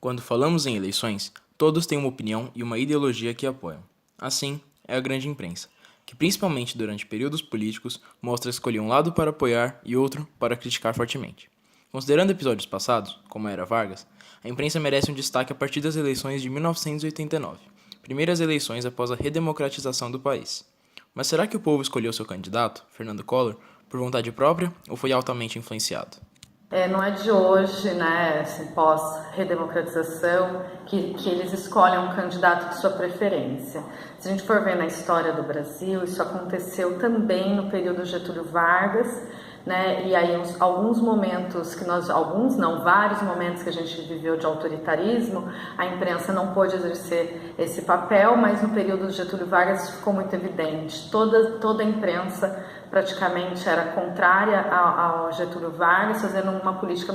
Quando falamos em eleições, todos têm uma opinião e uma ideologia que apoiam. Assim, é a grande imprensa, que principalmente durante períodos políticos mostra escolher um lado para apoiar e outro para criticar fortemente. Considerando episódios passados, como a Era Vargas, a imprensa merece um destaque a partir das eleições de 1989, primeiras eleições após a redemocratização do país. Mas será que o povo escolheu seu candidato, Fernando Collor, por vontade própria ou foi altamente influenciado? Não é de hoje, né, assim, pós-redemocratização, que eles escolhem um candidato de sua preferência. Se a gente for ver na história do Brasil, isso aconteceu também no período Getúlio Vargas, né, e aí alguns momentos que vários momentos que a gente viveu de autoritarismo, a imprensa não pôde exercer esse papel, mas no período de Getúlio Vargas isso ficou muito evidente. Toda a imprensa praticamente era contrária ao Getúlio Vargas, fazendo uma política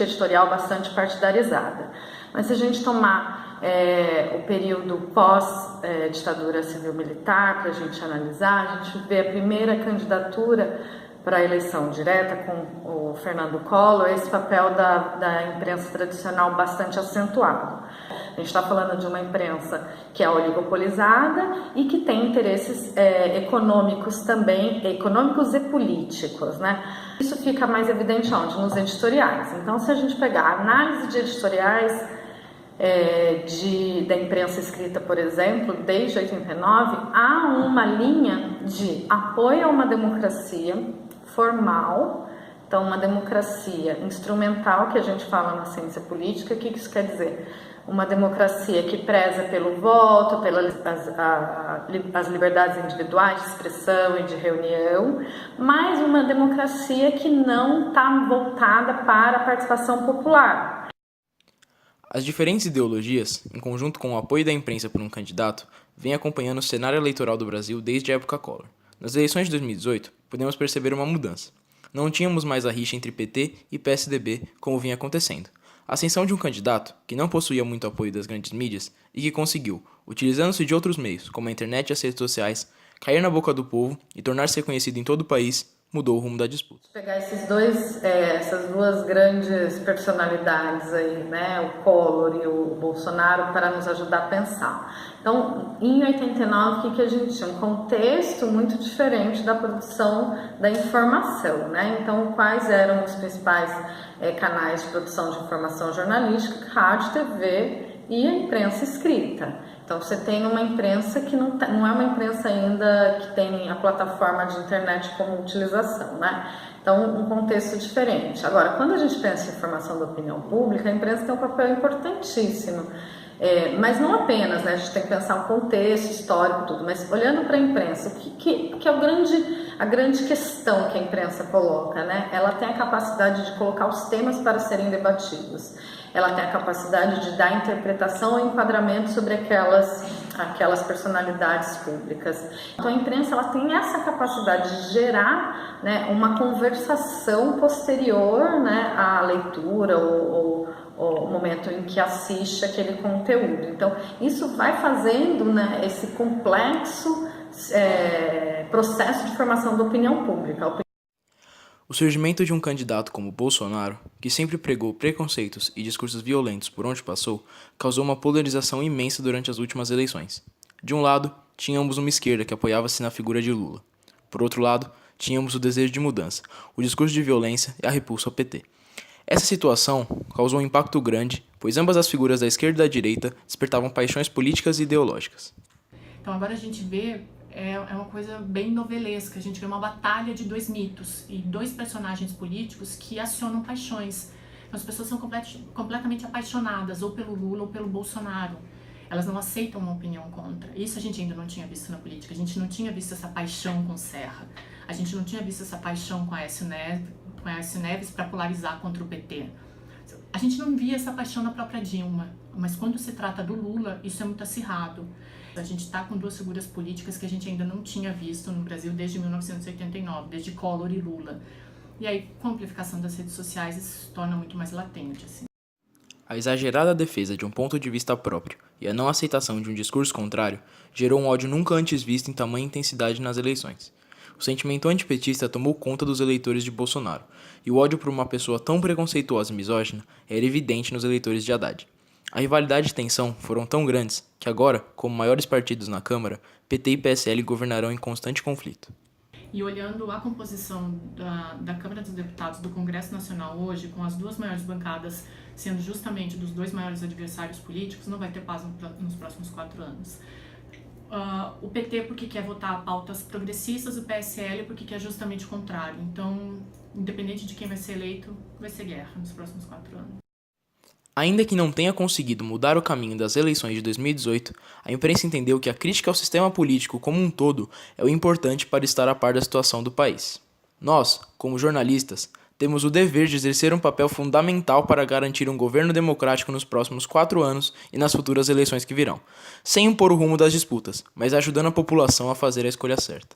editorial bastante partidarizada. Mas se a gente tomar o período pós-ditadura civil-militar para a gente analisar, a gente vê a primeira candidatura para a eleição direta com o Fernando Collor, esse papel da imprensa tradicional bastante acentuado. A gente está falando de uma imprensa que é oligopolizada e que tem interesses econômicos também, econômicos e políticos, né? Isso fica mais evidente onde? Nos editoriais. Então, se a gente pegar a análise de editoriais da imprensa escrita, por exemplo, desde 89, há uma linha de apoio a uma democracia formal, então uma democracia instrumental, que a gente fala na ciência política. O que isso quer dizer? Uma democracia que preza pelo voto, pelas as liberdades individuais de expressão e de reunião, mas uma democracia que não está voltada para a participação popular. As diferentes ideologias, em conjunto com o apoio da imprensa por um candidato, vêm acompanhando o cenário eleitoral do Brasil desde a época Collor. Nas eleições de 2018, podemos perceber uma mudança. Não tínhamos mais a rixa entre PT e PSDB como vinha acontecendo. A ascensão de um candidato que não possuía muito apoio das grandes mídias e que conseguiu, utilizando-se de outros meios, como a internet e as redes sociais, cair na boca do povo e tornar-se reconhecido em todo o país, mudou o rumo da disputa. Pegar essas duas grandes personalidades aí, né, o Collor e o Bolsonaro, para nos ajudar a pensar. Então, em 89, o que a gente tinha? Um contexto muito diferente da produção da informação, né? Então, quais eram os principais canais de produção de informação jornalística? Rádio, TV e a imprensa escrita. Então, você tem uma imprensa que não é uma imprensa ainda que tem a plataforma de internet como utilização, né? Então, um contexto diferente. Agora, quando a gente pensa em formação da opinião pública, a imprensa tem um papel importantíssimo. Mas não apenas, né? A gente tem que pensar um contexto histórico, tudo, mas olhando para a imprensa, o que é a grande questão que a imprensa coloca, né? Ela tem a capacidade de colocar os temas para serem debatidos. Ela tem a capacidade de dar interpretação ou enquadramento sobre aquelas personalidades públicas. Então a imprensa ela tem essa capacidade de gerar, né, uma conversação posterior, né, à leitura ou o momento em que assiste aquele conteúdo. Então isso vai fazendo, né, esse complexo processo de formação da opinião pública. O surgimento de um candidato como Bolsonaro, que sempre pregou preconceitos e discursos violentos por onde passou, causou uma polarização imensa durante as últimas eleições. De um lado, tínhamos uma esquerda que apoiava-se na figura de Lula. Por outro lado, tínhamos o desejo de mudança, o discurso de violência e a repulsa ao PT. Essa situação causou um impacto grande, pois ambas as figuras da esquerda e da direita despertavam paixões políticas e ideológicas. Então agora a gente vê uma coisa bem novelesca, a gente vê uma batalha de dois mitos e dois personagens políticos que acionam paixões. Então, as pessoas são completamente apaixonadas ou pelo Lula ou pelo Bolsonaro. Elas não aceitam uma opinião contra. Isso a gente ainda não tinha visto na política. A gente não tinha visto essa paixão com Serra. A gente não tinha visto essa paixão com Aécio Neves para polarizar contra o PT. A gente não via essa paixão na própria Dilma, mas quando se trata do Lula, isso é muito acirrado. A gente está com duas figuras políticas que a gente ainda não tinha visto no Brasil desde 1989, desde Collor e Lula. E aí, com a amplificação das redes sociais, isso se torna muito mais latente, assim. A exagerada defesa de um ponto de vista próprio e a não aceitação de um discurso contrário gerou um ódio nunca antes visto em tamanha intensidade nas eleições. O sentimento antipetista tomou conta dos eleitores de Bolsonaro, e o ódio por uma pessoa tão preconceituosa e misógina era evidente nos eleitores de Haddad. A rivalidade e tensão foram tão grandes que agora, como maiores partidos na Câmara, PT e PSL governarão em constante conflito. E olhando a composição da Câmara dos Deputados do Congresso Nacional hoje, com as duas maiores bancadas sendo justamente dos dois maiores adversários políticos, não vai ter paz nos próximos 4 anos. O PT porque quer votar pautas progressistas, o PSL porque quer justamente o contrário. Então, independente de quem vai ser eleito, vai ser guerra nos próximos 4 anos. Ainda que não tenha conseguido mudar o caminho das eleições de 2018, a imprensa entendeu que a crítica ao sistema político como um todo é o importante para estar a par da situação do país. Nós, como jornalistas, temos o dever de exercer um papel fundamental para garantir um governo democrático nos próximos 4 anos e nas futuras eleições que virão, sem impor o rumo das disputas, mas ajudando a população a fazer a escolha certa.